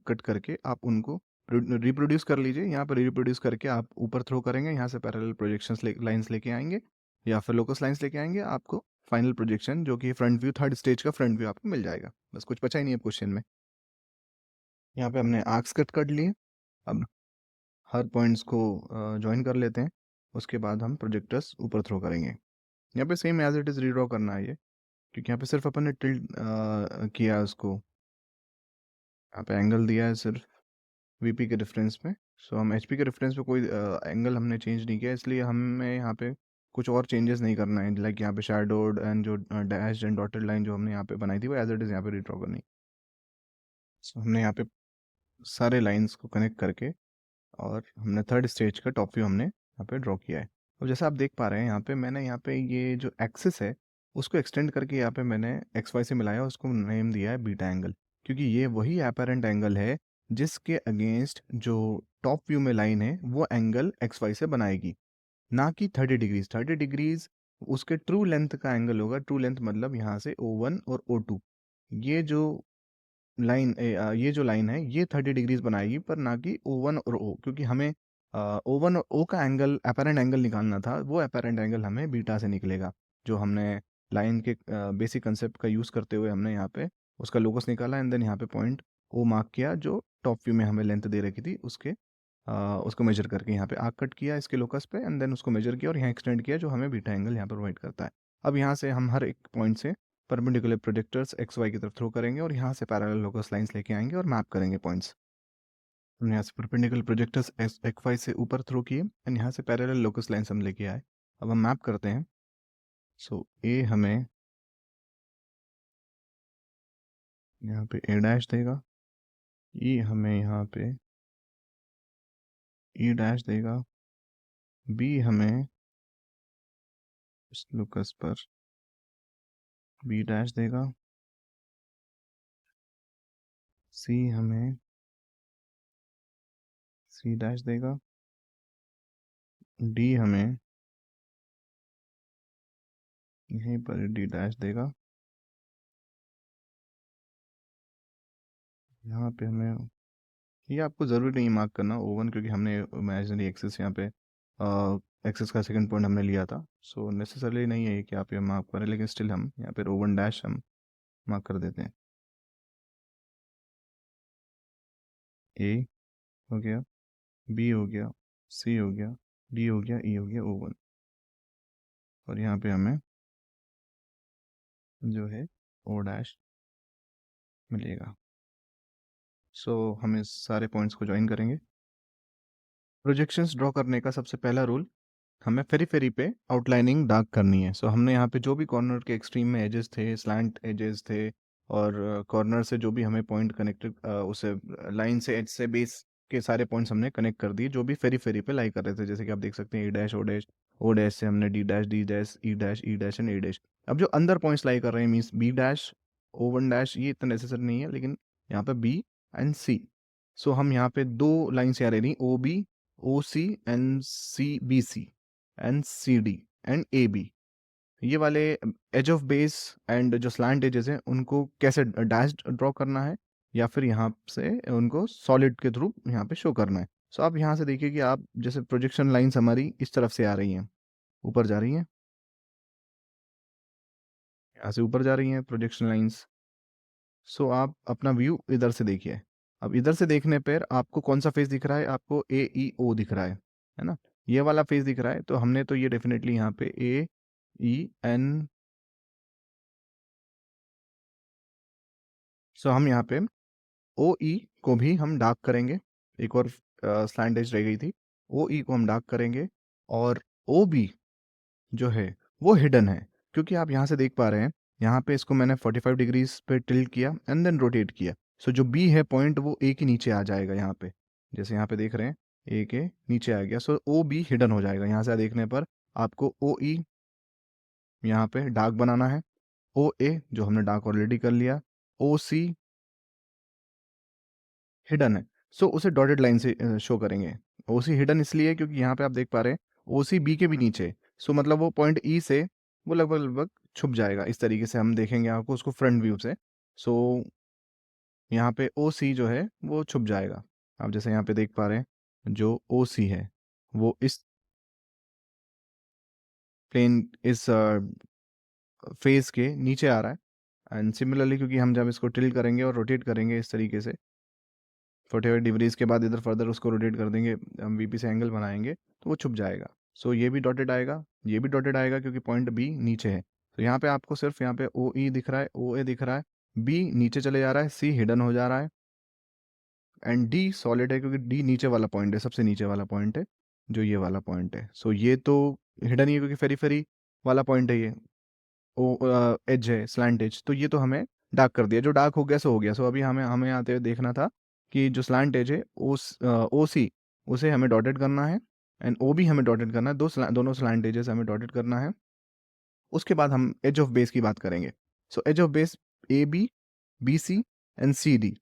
कट करके आप उनको रिप्रोड्यूस कर लीजिए। यहाँ पर रिप्रोड्यूस करके आप ऊपर थ्रो करेंगे, यहाँ से पैरेलल प्रोजेक्शंस लाइंस लेके आएंगे या फिर लोकस लाइंस लेके आएंगे, आपको फाइनल प्रोजेक्शन जो कि फ्रंट व्यू, थर्ड स्टेज का फ्रंट व्यू आपको मिल जाएगा। बस कुछ बचा ही नहीं है क्वेश्चन में। यहाँ पे हमने आर्क्स कट कर लिए। अब हर पॉइंट्स को ज्वाइन कर लेते हैं, उसके बाद हम प्रोजेक्टर्स ऊपर थ्रो करेंगे। यहाँ पे same as it is redraw करना है ये, क्योंकि यहाँ पे सिर्फ अपन ने टिल्ट किया है उसको, यहाँ पे एंगल दिया है सिर्फ वीपी के रेफरेंस में। सो हम एचपी के रेफरेंस में कोई एंगल हमने चेंज नहीं किया, इसलिए हमें यहाँ पे कुछ और चेंजेस नहीं करना है। लाइक यहाँ पे शैडोड एंड जो डैश एंड डॉटेड लाइन जो हमने यहाँ पे बनाई थी वो एज इट इज़ यहाँ पे रिड्रॉ करनी। सो हमने यहाँ पे सारे लाइंस को कनेक्ट करके और हमने थर्ड स्टेज का टॉप व्यू हमने यहाँ पे ड्रॉ किया है। अब जैसा आप देख पा रहे हैं, यहाँ पे मैंने यहाँ पे ये जो एक्सिस है उसको एक्सटेंड करके यहाँ पे मैंने एक्स वाई से मिलाया, उसको नेम दिया है बीटा एंगल, क्योंकि ये वही एपेरेंट एंगल है जिसके अगेंस्ट जो टॉप व्यू में लाइन है वो एंगल एक्स वाई से बनाएगी, ना कि 30 डिग्रीज। 30 डिग्रीज उसके ट्रू लेंथ का एंगल होगा। ट्रू लेंथ मतलब यहाँ से O1 और O2, ये जो ये जो लाइन है ये 30 डिग्रीज बनाएगी, पर ना कि O1 और O, क्योंकि हमें O1 और O का एंगल, अपेरेंट एंगल निकालना था। वो अपेरेंट एंगल हमें बीटा से निकलेगा, जो हमने लाइन के बेसिक कंसेप्ट का यूज़ करते हुए हमने यहाँ पे उसका लोकस निकाला, एंड देन यहाँ पे पॉइंट O मार्क किया जो टॉप व्यू में हमें लेंथ दे रखी थी, उसको मेजर करके यहाँ पे आर्क कट किया इसके लोकस पे, एंड देन उसको मेजर किया और यहाँ एक्सटेंड किया, जो हमें बीटा एंगल यहाँ पर प्रोवाइड करता है। अब यहाँ से हम हर एक पॉइंट से परपेंडिकुलर प्रोजेक्टर्स एक्स वाई की तरफ थ्रो करेंगे और यहाँ से पैरेलल लोकस लाइंस लेके आएंगे और मैप करेंगे पॉइंट्स। हमने यहाँ से परपेंडिकुलर प्रोजेक्टर्स एक्स वाई से ऊपर थ्रो किए एंड यहाँ से पैरेलल लोकस लाइन्स हम लेके आए। अब हम मैप करते हैं। सो ए हमें यहाँ पे ए डैश देगा, ई हमें यहाँ पे ई डैश देगा, बी हमें इस लोकस पर बी डैश देगा, सी हमें सी डैश देगा, डी हमें यहीं पर डी डैश देगा, यहाँ पे हमें, ये आपको ज़रूरी नहीं मार्क करना O1 क्योंकि हमने इमेजिनरी एक्सिस यहाँ पे एक्सिस का सेकंड पॉइंट हमने लिया था। सो नेसेसरली नहीं है कि आप ये मार्क करें, लेकिन स्टिल हम यहाँ पे O1 डैश हम मार्क कर देते हैं। ए हो गया, बी हो गया, सी हो गया, डी हो गया, ई हो गया, O1, और यहाँ पे हमें जो है O डैश मिलेगा। सो हम इस सारे पॉइंट्स को ज्वाइन करेंगे। प्रोजेक्शंस ड्रॉ करने का सबसे पहला रूल, हमें फेरी फेरी पे आउटलाइनिंग डार्क करनी है। सो हमने यहाँ पे जो भी कॉर्नर के एक्सट्रीम में एजेस थे, स्लैंट एजेस थे, और कॉर्नर से जो भी हमें पॉइंट कनेक्टेड, उसे लाइन से एज से बेस के सारे पॉइंट्स हमने कनेक्ट कर दिए जो भी फेरी फेरी पे लाई कर रहे थे। जैसे कि आप देख सकते हैं ए डैश, ओ डैश से हमने D dash, E dash and A dash. अब जो अंदर पॉइंट्स लाई कर रहे हैं means B dash, O1 dash, ये इतना नेसेसरी नहीं है, लेकिन यहाँ पे बी एंड सी। सो हम यहाँ पे दो लाइन्स यहाँ रह रही, O B, O C and C B C and C D and A B. ये वाले एज ऑफ बेस एंड जो स्लैंट एजेस हैं उनको कैसे डैश ड्रॉ करना है, या फिर यहाँ से उनको सॉलिड के थ्रू यहाँ पे शो करना है। सो आप यहाँ से देखिए कि आप जैसे प्रोजेक्शन लाइंस हमारी इस तरफ से आ रही हैं, ऊपर जा रही हैं, यहाँ से ऊपर जा रही हैं प्रोजेक्शन लाइंस। सो आप अपना व्यू इधर से देखिए। अब इधर से देखने पर आपको कौन सा फेस दिख रहा है? आपको ए ई ओ दिख रहा है ना? ये वाला फेस दिख रहा है, तो हमने तो ये डेफिनेटली यहाँ पे ए ई एन, सो हम यहाँ पे ओ ई को भी हम डार्क करेंगे। एक और स्लैंट एज रह गई थी, ओ ई को हम डार्क करेंगे, और ओ बी जो है वो हिडन है, क्योंकि आप यहाँ से देख पा रहे हैं, यहाँ पे इसको मैंने 45 डिग्रीज पे टिल्ट किया एंड देन रोटेट किया। सो जो बी है पॉइंट वो ए के नीचे आ जाएगा यहाँ पे, जैसे यहाँ पे देख रहे हैं ए के नीचे आ गया। सो ओ बी हिडन हो जाएगा। यहाँ से देखने पर आपको ओ ई यहाँ पे डार्क बनाना है, ओ ए जो हमने डार्क ऑलरेडी कर लिया, ओ सी हिडन है, सो उसे डॉटेड लाइन से शो करेंगे। ओ सी हिडन इसलिए क्योंकि यहाँ पे आप देख पा रहे हैं ओ सी बी के भी नीचे है। सो मतलब वो पॉइंट ई से वो लगभग लगभग छुप जाएगा। इस तरीके से हम देखेंगे आपको उसको फ्रंट व्यू से। सो यहाँ पे ओ सी जो है वो छुप जाएगा। आप जैसे यहाँ पे देख पा रहे हैं जो ओ सी है वो इस प्लेन, इस फेस के नीचे आ रहा है। एंड सिमिलरली क्योंकि हम जब इसको टिल्ट करेंगे और रोटेट करेंगे इस तरीके से 45 डिग्रीज के बाद इधर फर्दर उसको रोटेट कर देंगे, हम वीपी से एंगल बनाएंगे, तो वो छुप जाएगा। सो ये भी डॉटेड आएगा, ये भी डॉटेड आएगा क्योंकि पॉइंट बी नीचे है। तो यहाँ पे आपको सिर्फ यहाँ पे ओ ई दिख रहा है, ओ ए दिख रहा है, बी नीचे चले जा रहा है, सी हिडन हो जा रहा है, एंड डी सॉलिड है क्योंकि डी नीचे वाला पॉइंट है, सबसे नीचे वाला पॉइंट है जो ये वाला पॉइंट है। सो ये तो हिडन ही है क्योंकि फेरी फेरी वाला पॉइंट है ये, ओ एज है, स्लैंट एज, तो ये तो हमें डार्क कर दिया। जो डार्क हो गया सो हो गया। सो अभी हमें हमें आते हुए देखना था कि जो स्लैंट एज है ओ सी उसे हमें डॉटेड करना है, एंड ओ भी हमें डॉटेड करना है। दोनों स्लैंट एजेस हमें डॉटेड करना है। उसके बाद हम एज ऑफ बेस की बात करेंगे। So edge of base A B, B C and C D.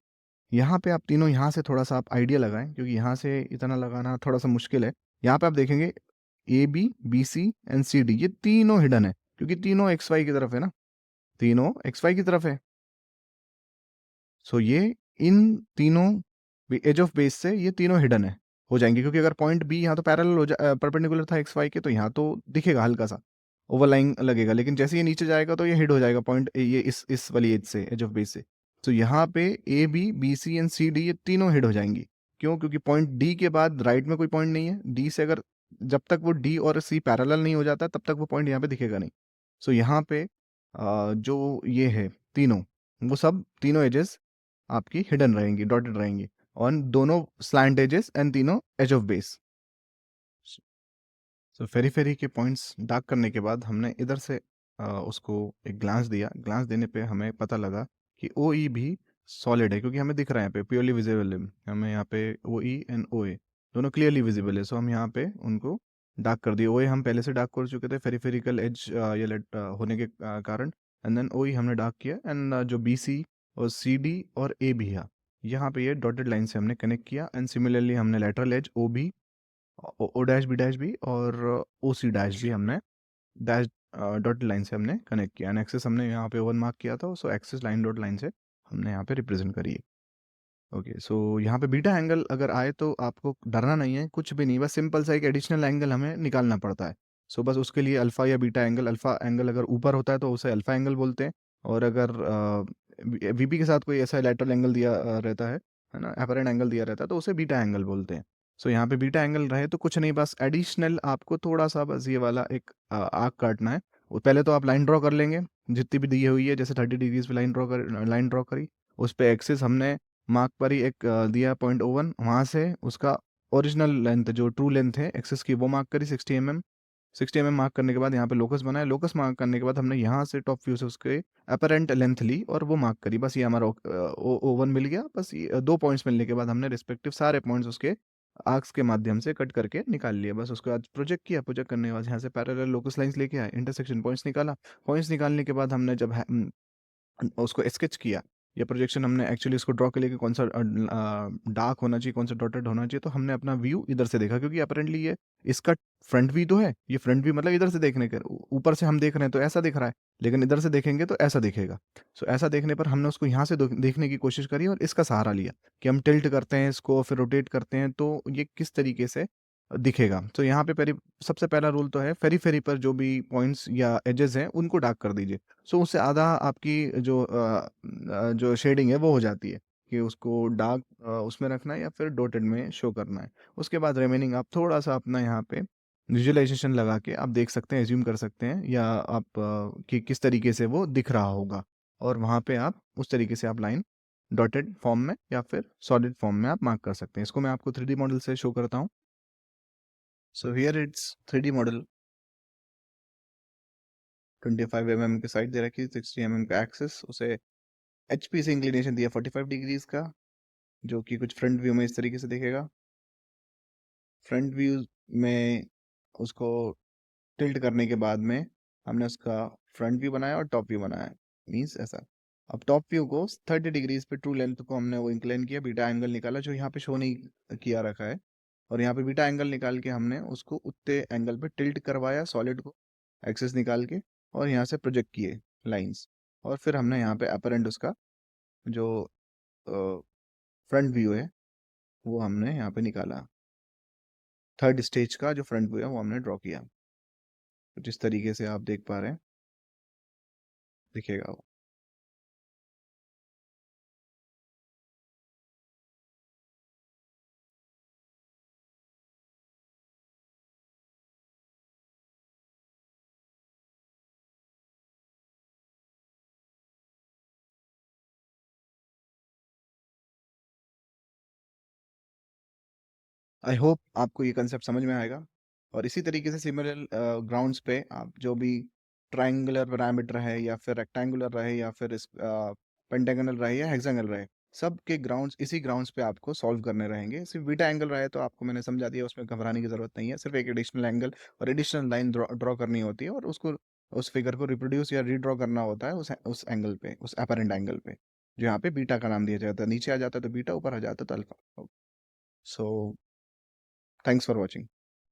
यहाँ पे आप तीनों, यहाँ से थोड़ा सा आप आइडिया लगाएं क्योंकि यहाँ से इतना लगाना थोड़ा सा मुश्किल है। यहाँ पे आप देखेंगे A B, B C and C D, ये तीनों हिडन है क्योंकि तीनों एक्स वाई की तरफ है ना, तीनों एक्स वाई की तरफ है। सो ये इन तीनों एज ऑफ बेस से ये तीनों हिडन है हो जाएंगे, क्योंकि अगर पॉइंट बी यहाँ तो पैरेलल हो जाए, परपेंडिकुलर था एक्स वाई के, तो यहाँ तो दिखेगा हल्का सा ओवरलाइंग लगेगा, लेकिन जैसे ये नीचे जाएगा तो ये हिट हो जाएगा पॉइंट ये इस वाली एज से, एज ऑफ बेस से। तो यहाँ पे A B, B C and C D ये तीनों हिट हो जाएंगी। क्यों? क्योंकि पॉइंट डी के बाद राइट में कोई पॉइंट नहीं है। डी से अगर, जब तक वो डी और सी पैरेलल नहीं हो जाता तब तक वो पॉइंट यहाँ पे दिखेगा नहीं। सो यहाँ पे जो ये है तीनों, वो सब तीनों एजेस आपकी हिडन रहेंगी, डॉटेड रहेंगी। ऑन दोनों स्लैंट एजेस एंड तीनों एज ऑफ बेस। सो फेरी फेरी के पॉइंट्स डार्क करने के बाद हमने इधर से उसको एक ग्लांस दिया। ग्लांस देने पे हमें पता लगा कि ओ ई भी सॉलिड है, क्योंकि हमें दिख रहा है यहाँ पे प्योरली विजिबल है। हमें यहाँ पे ओ ई एंड ओ ए दोनों क्लियरली विजिबल है। सो हम यहाँ पे उनको डार्क कर दिए। ओ ए हम पहले से डार्क कर चुके थे फेरिफेरिकल एज ये होने के कारण। एंड देन ओ ई हमने डार्क किया। एंड जो बी सी और सी डी और ए भी है, यहाँ पे ये डॉटेड लाइन से हमने कनेक्ट किया। एंड सिमिलरली हमने lateral edge O B, O dash B dash B और ओ सी डैश भी हमने डैश डॉट लाइन से हमने कनेक्ट किया। एंड एक्सेस हमने यहाँ पे वन मार्क किया था, सो एक्सेस लाइन डॉट लाइन से हमने यहाँ पे रिप्रेजेंट करी है। ओके, सो यहाँ पे बीटा एंगल अगर आए तो आपको डरना नहीं है, कुछ भी नहीं, बस सिंपल सा एक एडिशनल एंगल हमें निकालना पड़ता है। सो बस उसके लिए अल्फा या बीटा एंगल, अल्फा एंगल अगर ऊपर होता है तो उसे अल्फा एंगल बोलते हैं। और अगर वीपी के साथ कोई ऐसा लैटरल एंगल दिया रहता है ना, अपेरेंट एंगल दिया रहता है, तो उसे बीटा एंगल बोलते हैं। सो यहाँ पे बीटा एंगल रहे तो कुछ नहीं, बस एडिशनल आपको थोड़ा सा बस ये वाला एक आर्क काटना है। वो पहले तो आप लाइन ड्रॉ कर लेंगे जितनी भी दी हुई है, जैसे 30 डिग्रीज पे लाइन ड्रॉ करी। उस पे एक्सिस हमने मार्क पर ही एक दिया 0.01, वहाँ से उसका ओरिजिनल लेंथ जो ट्रू लेंथ है एक्सिस की वो मार्क करी 60 mm। 60 mm मार्क करने के बाद यहाँ पे लोकस बनाया। लोकस मार्क करने के बाद हमने यहाँ से टॉप व्यू से उसके अपरेंट लेंथ ली और वो मार्क करी। बस ये हमारा O1 मिल गया। बस ये 2 पॉइंट्स मिलने के बाद हमने रिस्पेक्टिव सारे पॉइंट्स उसके आर्क्स के माध्यम से कट करके निकाल लिए। बस उसके बाद प्रोजेक्ट किया। प्रोजेक्ट करने के बाद यहाँ से पैरेलल लोकस लाइंस लेके आए, इंटरसेक्शन पॉइंट्स निकाला। पॉइंट्स निकालने के बाद हमने जब उसको स्केच किया या प्रोजेक्शन हमने एक्चुअली उसको ड्रॉ के लिए कि कौन सा डार्क होना चाहिए, कौन सा डॉटेड होना चाहिए, तो हमने अपना व्यू इधर से देखा, क्योंकि अपेरेंटली ये इसका फ्रंट व्यू तो है। ये फ्रंट व्यू मतलब इधर से देखने के ऊपर से हम देख रहे हैं तो ऐसा दिख रहा है, लेकिन इधर से देखेंगे तो ऐसा दिखेगा। सो ऐसा देखने पर हमने उसको यहाँ से देखने की कोशिश करी और इसका सहारा लिया कि हम टिल्ट करते हैं इसको, फिर रोटेट करते हैं तो ये किस तरीके से दिखेगा। तो यहाँ पे सबसे पहला रूल तो है, फेरी फेरी पर जो भी पॉइंट्स या एजेस हैं उनको डार्क कर दीजिए। सो उससे आधा आपकी जो शेडिंग है वो हो जाती है कि उसको डार्क उसमें रखना है या फिर डॉटेड में शो करना है। उसके बाद रिमेनिंग आप थोड़ा सा अपना यहाँ पे विजुअलाइजेशन लगा के आप देख सकते हैं, एज्यूम कर सकते हैं, या आप कि किस तरीके से वो दिख रहा होगा। और वहाँ पे आप उस तरीके से आप लाइन डॉटेड फॉर्म में या फिर सॉलिड फॉर्म में आप मार्क कर सकते हैं। इसको मैं आपको 3D मॉडल से शो करता हूँ। So here it's 3D model. 25 mm की साइड दे रखी, 60 mm का एक्सेस, उसे एचपी से इंक्लिनेशन दिया 45 डिग्रीज का, जो कि कुछ फ्रंट व्यू में इस तरीके से दिखेगा। फ्रंट व्यू में उसको टिल्ट करने के बाद में हमने उसका फ्रंट व्यू बनाया और टॉप व्यू बनाया, मीन्स ऐसा। अब टॉप व्यू को 30 डिग्रीज पे ट्रू लेंथ को हमने वो इंक्लाइन किया, बीटा एंगल निकाला जो यहाँ पे शो नहीं किया रखा है, और यहाँ पे बीटा एंगल निकाल के हमने उसको उतने एंगल पे टिल्ट करवाया सॉलिड को, एक्सेस निकाल के, और यहाँ से प्रोजेक्ट किए लाइंस। और फिर हमने यहाँ पे अपरेंट उसका जो फ्रंट व्यू है वो हमने यहाँ पे निकाला। थर्ड स्टेज का जो फ्रंट व्यू है वो हमने ड्रॉ किया, जिस तरीके से आप देख पा रहे हैं दिखेगा वो। आई होप आपको ये कंसेप्ट समझ में आएगा। और इसी तरीके से सिमिलर ग्राउंड्स पे आप जो भी ट्रायंगुलर पैरामीटर है या फिर रेक्टेंगुलर रहे या फिर इस पेंटागोनल रहे या हेक्सागोनल रहे, सब के ग्राउंड्स इसी ग्राउंड्स पे आपको सॉल्व करने रहेंगे। सिर्फ बीटा एंगल रहे तो आपको मैंने समझा दिया, उसमें घबराने की जरूरत नहीं है। सिर्फ एक एडिशनल एंगल और एडिशनल लाइन ड्रॉ करनी होती है और उसको उस फिगर को रिप्रोड्यूस या रीड्रॉ करना होता है उस एंगल पे, उस अपेरेंट एंगल पे, जो यहाँ पे बीटा का नाम दिया जाता है। नीचे आ जाता है तो बीटा, ऊपर आ जाता है तो alpha. So thanks for watching.